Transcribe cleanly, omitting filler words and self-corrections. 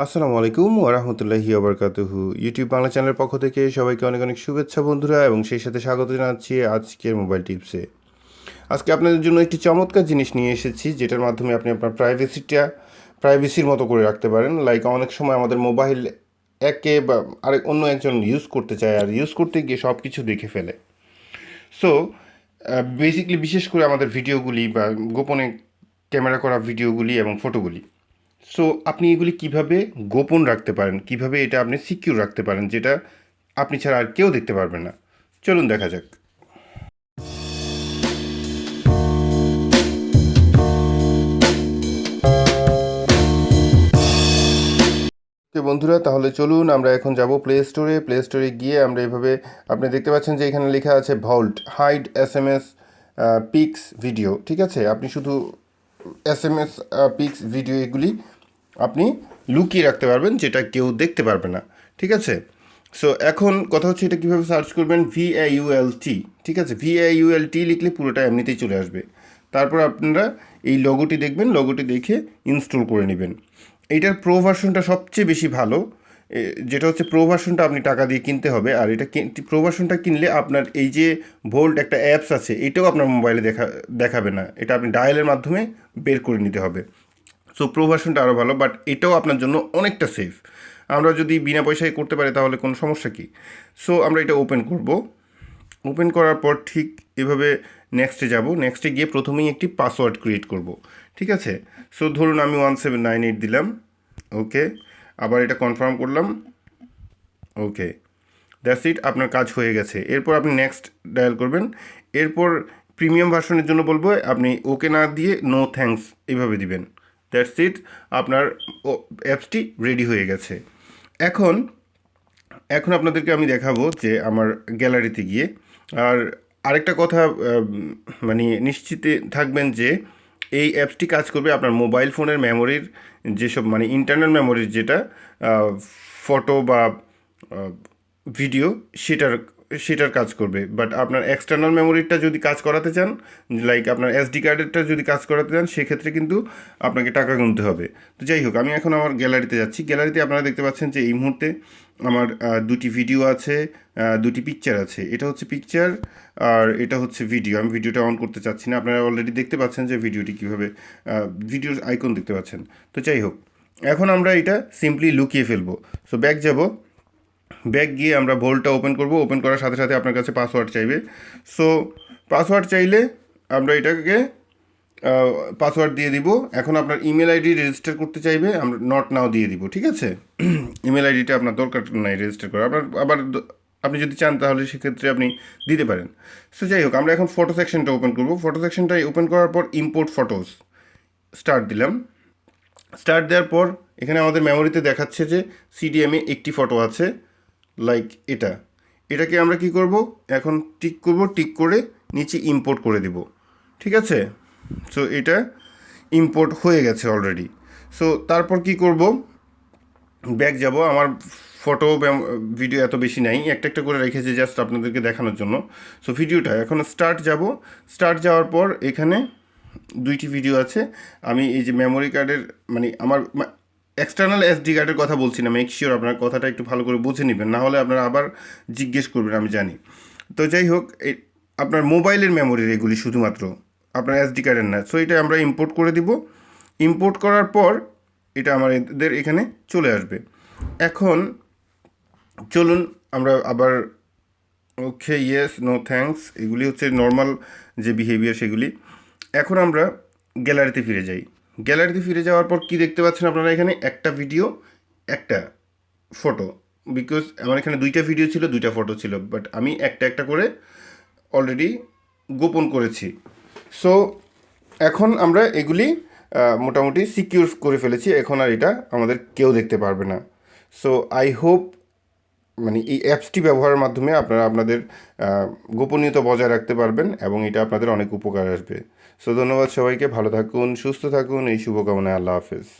আসসালামু আলাইকুম ওয়া রাহমাতুল্লাহি ওয়া বারাকাতুহু। ইউটিউব বাংলা চ্যানেলের পক্ষ থেকে সবাইকে অনেক অনেক শুভেচ্ছা বন্ধুরা, এবং সেই সাথে স্বাগত জানাচ্ছি আজকের মোবাইল টিপসে। আজকে আপনাদের জন্য একটি চমৎকার জিনিস নিয়ে এসেছি, যেটার মাধ্যমে আপনি আপনার প্রাইভেসির মতো করে রাখতে পারেন। লাইক অনেক সময় আমাদের মোবাইল একে বা আরেক অন্য একজন ইউজ করতে চায়, আর ইউজ করতে গিয়ে সব কিছু দেখে ফেলে। সো বেসিকলি বিশেষ করে আমাদের ভিডিওগুলি বা গোপনে ক্যামেরা করা ভিডিওগুলি এবং ফটোগুলি। সো আপনি এগুলি কিভাবে গোপন রাখতে পারেন, কিভাবে এটা আপনি সিকিউর রাখতে পারেন, যেটা আপনি ছাড়া আর কেউ দেখতে পারবে না। চলুন দেখা যাক। বন্ধুরা, তাহলে চলুন আমরা এখন যাব প্লে স্টোরে গিয়ে আমরা এভাবে, আপনি দেখতে পাচ্ছেন যে এখানে লেখা আছে vault hide SMS pics video. ঠিক আছে, আপনি শুধু SMS পিক্স ভিডিও এগুলি আপনি লুকিয়ে রাখতে পারবেন, যেটা কেউ দেখতে পারবে না। ঠিক আছে, সো এখন কথা হচ্ছে এটা কীভাবে সার্চ করবেন। VAULT, ঠিক আছে, VAULT লিখলে পুরোটা এমনিতেই চলে আসবে। তারপর আপনারা এই লোগোটি দেখবেন, লোগোটি দেখে ইনস্টল করে নেবেন। এইটার প্রো ভার্সনটা সবচেয়ে বেশি ভালো, যেটা হচ্ছে প্রো ভার্সনটা আপনি টাকা দিয়ে কিনতে হবে। আর এটা প্রো ভার্সনটা কিনলে আপনার এই যে ভোল্ট একটা অ্যাপস আছে, এটাও আপনার মোবাইলে দেখাবে না, এটা আপনি ডায়ালের মাধ্যমে বের করে নিতে হবে। সো প্রো ভার্সনটা আরও ভালো, বাট এটাও আপনার জন্য অনেকটা সেফ। আমরা যদি বিনা পয়সায় করতে পারি তাহলে কোনো সমস্যা কি। সো আমরা এটা ওপেন করব। ওপেন করার পর ঠিক এভাবে নেক্সটে যাব। নেক্সটে গিয়ে প্রথমেই একটি পাসওয়ার্ড ক্রিয়েট করব। ঠিক আছে, সো ধরুন আমি 1798 দিলাম। ওকে, আবার এটা কনফার্ম করলাম। ওকে, দ্যাটস ইট, আপনার কাজ হয়ে গেছে। এরপর আপনি নেক্সট ডায়াল করবেন। এরপর প্রিমিয়াম ভার্সনের জন্য বলবো আপনি ওকে না দিয়ে নো থ্যাঙ্কস এইভাবে দিবেন। দ্যাটস ইট, আপনার অ্যাপসটি রেডি হয়ে গেছে। এখন এখন আপনাদেরকে আমি দেখাবো যে আমার গ্যালারিতে গিয়ে। আর আরেকটা কথা, মানে নিশ্চিত থাকবেন যে এই অ্যাপসটি কাজ করবে আপনার মোবাইল ফোনের মেমোরির যেসব, মানে ইন্টারনাল মেমোরির যেটা ফটো বা ভিডিও, সেটার সেটার কাজ করবে। বাট আপনার এক্সটার্নাল মেমোরিটা যদি কাজ করাতে চান, লাইক আপনার SD কার্ডেরটা যদি কাজ করাতে চান, সেক্ষেত্রে কিন্তু আপনাকে টাকা গুনতে হবে। তো যাই হোক, আমি এখন আমার গ্যালারিতে যাচ্ছি। গ্যালারিতে আপনারা দেখতে পাচ্ছেন যে এই মুহূর্তে আমার দুটি ভিডিও আছে, দুটি পিকচার আছে। এটা হচ্ছে পিকচার আর এটা হচ্ছে ভিডিও। আমি ভিডিওটা অন করতে চাচ্ছি না, আপনারা অলরেডি দেখতে পাচ্ছেন যে ভিডিওটি কীভাবে, ভিডিওর আইকন দেখতে পাচ্ছেন। তো যাই হোক, এখন আমরা এটা সিম্পলি লুকিয়ে ফেলবো। সো ব্যাক যাব। ব্যাক গিয়ে আমরা ভোল্টটা ওপেন করব। ওপেন করার সাথে সাথে আপনার কাছে পাসওয়ার্ড চাইবে। সো পাসওয়ার্ড চাইলে আমরা এটাকে পাসওয়ার্ড দিয়ে দিব। এখন আপনার ইমেল আইডি রেজিস্টার করতে চাইবে, আমরা নট নাও দিয়ে দিব। ঠিক আছে, ইমেল আইডিটা আপনার দরকার নাই রেজিস্টার করা, আপনার আবার আপনি যদি চান তাহলে সেক্ষেত্রে আপনি দিতে পারেন। সো যাই হোক, আমরা এখন ফটো সেকশনটা ওপেন করব। ফটো সেকশনটাই ওপেন করার পর ইম্পোর্ট ফটোস স্টার্ট দিলাম। স্টার্ট দেওয়ার পর এখানে আমাদের মেমোরিতে দেখাচ্ছে যে CDM-এ একটি ফটো আছে, লাইক এটাকে আমরা কি করব, এখন টিক করব। টিক করে নিচে ইম্পোর্ট করে দিব। ঠিক আছে, সো এটা ইম্পোর্ট হয়ে গেছে অলরেডি। সো তারপর কি করব, ব্যাক যাব। আমার ফটো ভিডিও এত বেশি নাই, একটা একটা করে রেখেছি জাস্ট আপনাদেরকে দেখানোর জন্য। সো ভিডিওটা এখন স্টার্ট যাব। স্টার্ট যাওয়ার পর এখানে দুইটি ভিডিও আছে। আমি এই যে মেমোরি কার্ডের, মানে আমার এক্সটার্নাল SD কার্ডের কথা বলছি না, মেক শিওর আপনার কথাটা একটু ভালো করে বুঝে নেবেন, না হলে আপনারা আবার জিজ্ঞেস করবেন, আমি জানি। তো যাই হোক, আপনার মোবাইলের মেমোরির এগুলি শুধুমাত্র, আপনার SD কার্ডের না। সো এটা আমরা ইম্পোর্ট করে দিব। ইম্পোর্ট করার পর এটা আমাদের এখানে চলে আসবে। এখন চলুন আমরা আবার, ওকে, ইয়েস, নো থ্যাঙ্কস, এগুলি হচ্ছে নর্মাল যে বিহেভিয়ার সেগুলি। এখন আমরা গ্যালারিতে ফিরে যাই। গ্যালারিতে ফিরে যাওয়ার পর কি দেখতে পাচ্ছেন আপনারা, এখানে একটা ভিডিও, একটা ফটো। বিকজ আমার এখানে দুইটা ভিডিও ছিল, দুইটা ফটো ছিল, বাট আমি একটা একটা করে অলরেডি গোপন করেছি। সো এখন আমরা এগুলি মোটামুটি সিকিউর করে ফেলেছি। এখন আর এটা আমাদের কেউ দেখতে পারবে না। সো আই হোপ, মানে এই অ্যাপসটি ব্যবহারের মাধ্যমে আপনারা আপনাদের গোপনীয়তা বজায় রাখতে পারবেন এবং এটা আপনাদের অনেক উপকার আসবে। সো ধন্যবাদ সবাইকে, ভালো থাকুন, সুস্থ থাকুন, এই শুভকামনায়, আল্লাহ হাফেজ।